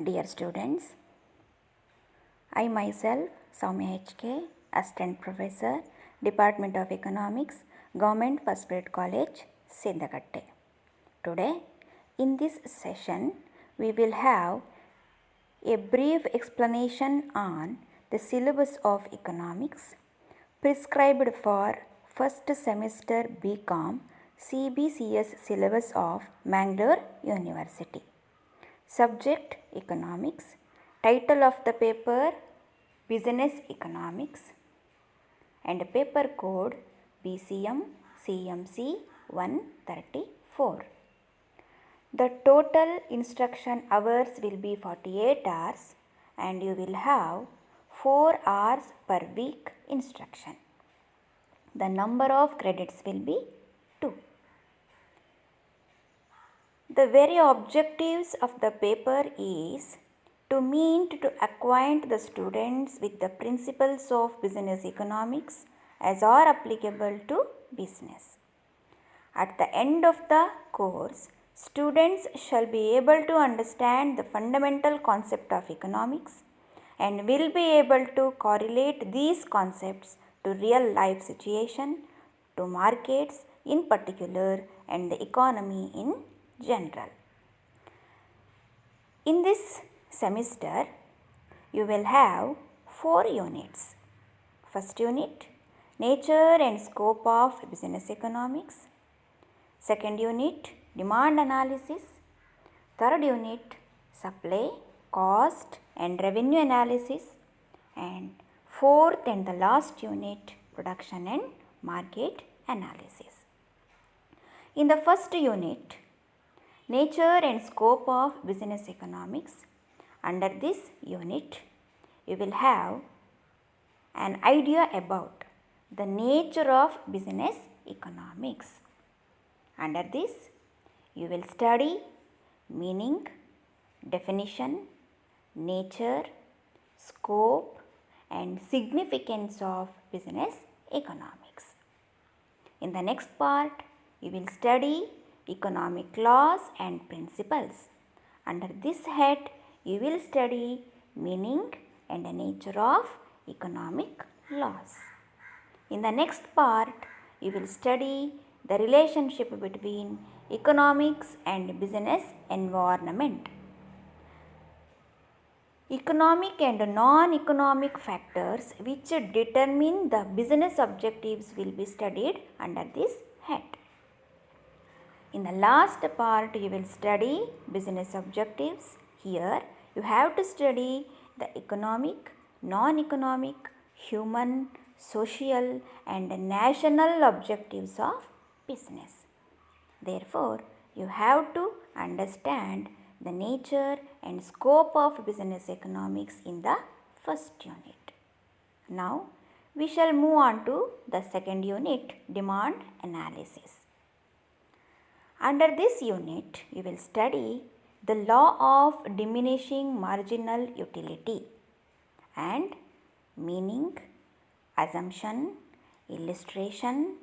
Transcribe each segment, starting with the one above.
Dear students, I myself, Soumya HK, Assistant Professor, Department of Economics, Government First Grade College, Sindakatte. Today, in this session, we will have a brief explanation on the syllabus of economics prescribed for first semester BCom CBCS syllabus of Mangalore University. Subject Economics. Title of the paper Business Economics. And paper code BCM CMC 134. The total instruction hours will be 48 hours and you will have 4 hours per week instruction. The number of credits will be 2. The very objectives of the paper is to mean to acquaint the students with the principles of business economics as are applicable to business. At the end of the course, students shall be able to understand the fundamental concept of economics and will be able to correlate these concepts to real life situation, to markets in particular and the economy in general. In this semester, you will have 4 units. First unit, Nature and Scope of Business Economics. Second unit, Demand Analysis. Third unit, Supply, Cost and Revenue Analysis. And fourth and the last unit, Production and Market Analysis. In the first unit, Nature and Scope of Business Economics. Under this unit, you will have an idea about the nature of business economics. Under this, you will study meaning, definition, nature, scope and significance of business economics. In the next part, you will study economic laws and principles. Under this head, you will study meaning and the nature of economic laws. In the next part, you will study the relationship between economics and business environment. Economic and non-economic factors which determine the business objectives will be studied under this head. In the last part, you will study business objectives. Here, you have to study the economic, non-economic, human, social and national objectives of business. Therefore, you have to understand the nature and scope of business economics in the first unit. Now, we shall move on to the second unit, demand analysis. Under this unit, you will study the law of diminishing marginal utility and meaning, assumption, illustration,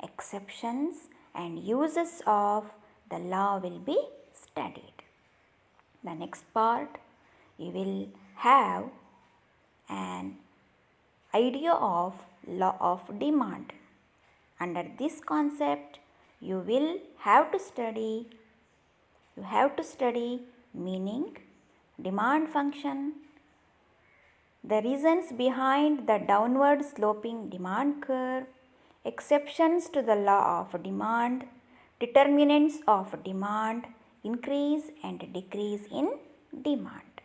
exceptions and uses of the law will be studied. The next part, you will have an idea of law of demand. Under this concept, you will have to study meaning, demand function, the reasons behind the downward sloping demand curve, exceptions to the law of demand, determinants of demand, increase and decrease in demand.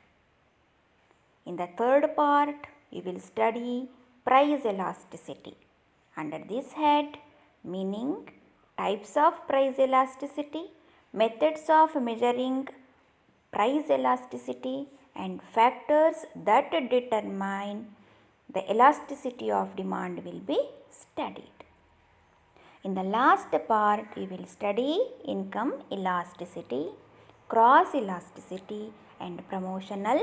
In the third part, you will study price elasticity. Under this head, meaning, types of price elasticity, methods of measuring price elasticity and factors that determine the elasticity of demand will be studied. In the last part, you will study income elasticity, cross elasticity and promotional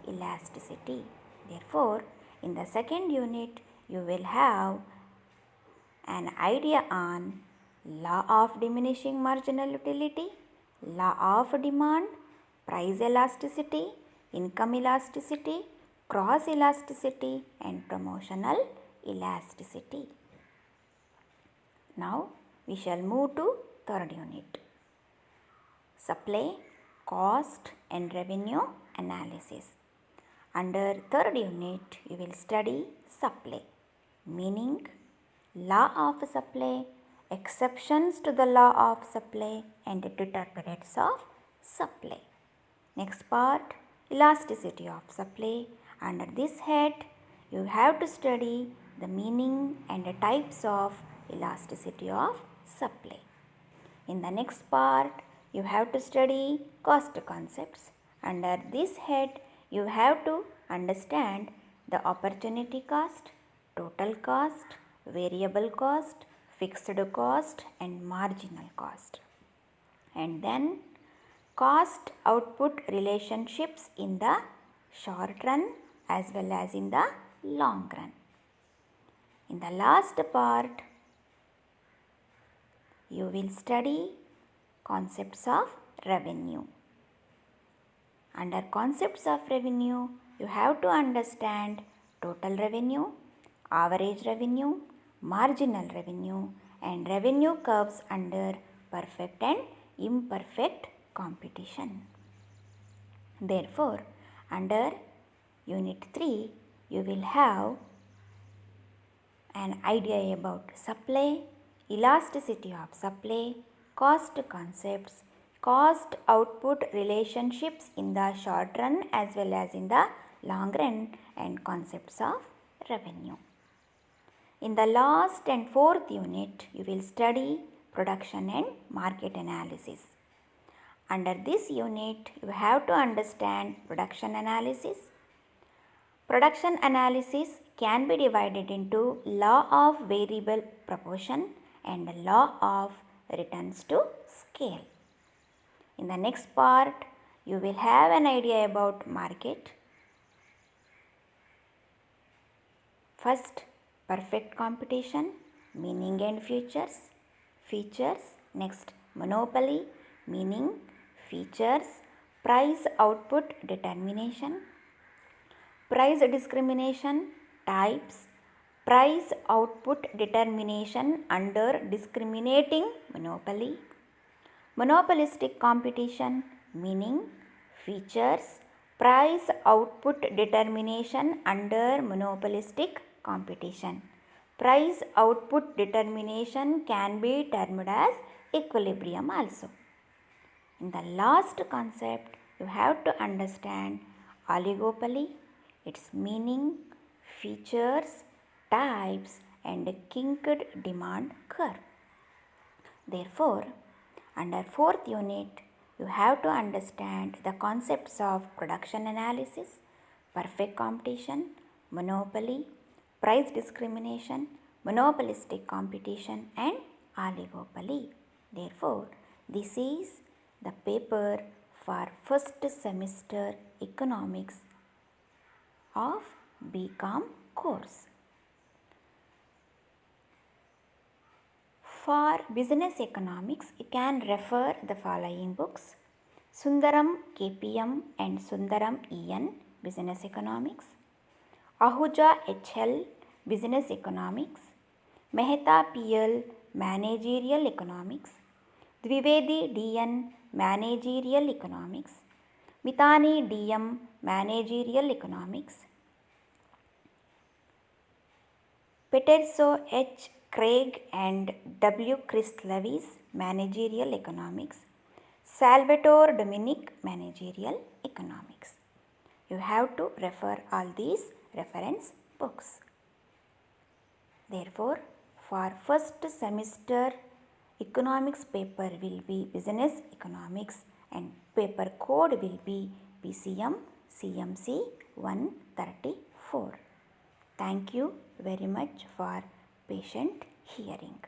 elasticity. Therefore, in the second unit, you will have an idea on law of diminishing marginal utility, law of demand, price elasticity, income elasticity, cross elasticity and promotional elasticity. Now we shall move to third unit. Supply, cost and revenue analysis. Under third unit, you will study supply, meaning law of supply, exceptions to the law of supply and determinants of supply. Next part, elasticity of supply. Under this head, you have to study the meaning and the types of elasticity of supply. In the next part, you have to study cost concepts. Under this head, you have to understand the opportunity cost, total cost, variable cost, fixed cost and marginal cost. And then cost output relationships in the short run as well as in the long run. In the last part, you will study concepts of revenue. Under concepts of revenue, you have to understand total revenue, average revenue, marginal revenue and revenue curves under perfect and imperfect competition. Therefore, under Unit 3, you will have an idea about supply, elasticity of supply, cost concepts, cost output relationships in the short run as well as in the long run and concepts of revenue. In the last and fourth unit, you will study production and market analysis. Under this unit, you have to understand production analysis. Production analysis can be divided into law of variable proportion and law of returns to scale. In the next part, you will have an idea about market. First, perfect competition, meaning and features. Next, monopoly, meaning, features, price output determination, price discrimination, types, price output determination under discriminating monopoly, monopolistic competition, meaning, features, price output determination under monopolistic competition. Price output determination can be termed as equilibrium also. In the last concept, you have to understand oligopoly, its meaning, features, types and kinked demand curve. Therefore, under fourth unit, you have to understand the concepts of production analysis, perfect competition, monopoly, price discrimination, monopolistic competition and oligopoly. Therefore, this is the paper for first semester economics of BCom course. For business economics, you can refer the following books: Sundaram KPM and Sundaram EN, Business Economics; Ahuja HL, Business Economics; Mehta PL, Managerial Economics; Dwivedi DN, Managerial Economics; Mitani DM, Managerial Economics; Peterso H. Craig and W. Chris Levis, Managerial Economics; Salvatore Dominic, Managerial Economics. You have to refer all these reference books. Therefore, for first semester economics paper will be business economics and paper code will be PCM CMC 134. Thank you very much for patient hearing.